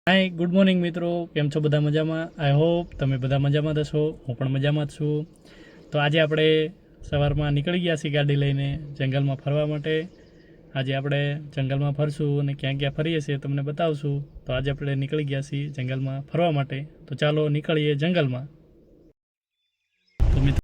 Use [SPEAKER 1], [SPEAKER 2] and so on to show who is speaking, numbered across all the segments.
[SPEAKER 1] Hi good morning મિત્રો, કેમ છો બધા મજામાં? આઈ હોપ તમે બધા મજામાં હશો. હું પણ મજામાં જ છું. તો આજે આપણે સવારમાં નીકળી ગયા છીએ ગાડી લઈને જંગલમાં ફરવા માટે. આજે આપણે જંગલમાં ફરશું અને ક્યાં ક્યાં ફરીએ છીએ તમને બતાવશું. તો આજે આપણે નીકળી ગયા છીએ જંગલમાં ફરવા માટે. તો ચાલો નીકળીએ જંગલમાં. તો મિત્રો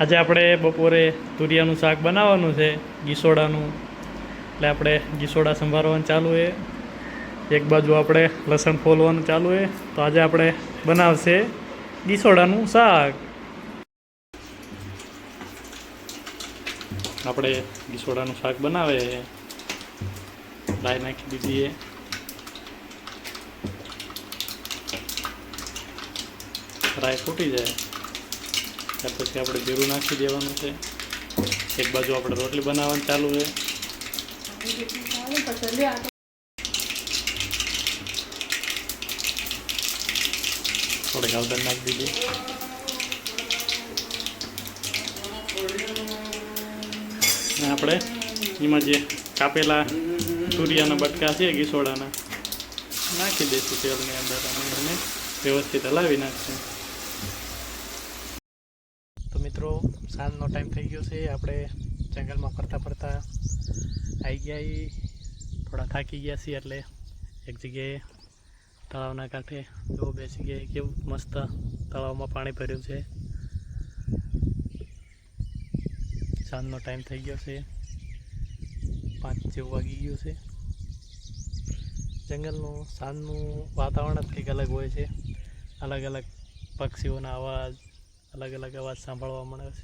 [SPEAKER 1] આજે આપણે બપોરે તુરિયાનું શાક બનાવવાનું છે, ગીસોડાનું. એટલે આપણે ગીસોડા સંભાળવાનું ચાલુ છે. એક બાજુ આપણે લસણ ફોલવાનું ચાલુ છે. તો આજે આપણે બનાવશે ગીસોડાનું શાક. આપણે ગીસોડાનું શાક બનાવે રાઈ નાખી દીધી છે. રાઈ ફૂટી જાય ત્યાર પછી આપણે જીરું નાખી દેવાનું છે. એક બાજુ આપણે રોટલી બનાવવાનું ચાલુ છે. થોડીક હળદર નાખી દીધી. આપણે એમાં જે કાપેલા તુરિયાના બટકા છે ગીસોડાના નાખી દઈશું તેલની અંદર અને વ્યવસ્થિત હલાવી નાખશું. તો મિત્રો સાંજનો ટાઈમ થઈ ગયો છે. આપણે જંગલમાં ફરતા ફરતા આવી ગયા, થોડા થાકી ગયા છીએ એટલે એક જગ્યાએ તળાવના કાંઠે જો બેસી ગયા. કેવું મસ્ત તળાવમાં પાણી ભર્યું છે. સાંજનો ટાઈમ થઈ ગયો છે, 5 જેવું વાગી ગયું છે. જંગલનું સાંજનું વાતાવરણ જ કંઈક અલગ હોય છે. અલગ અલગ પક્ષીઓના અવાજ, અલગ અલગ અવાજ સાંભળવા મળે છે.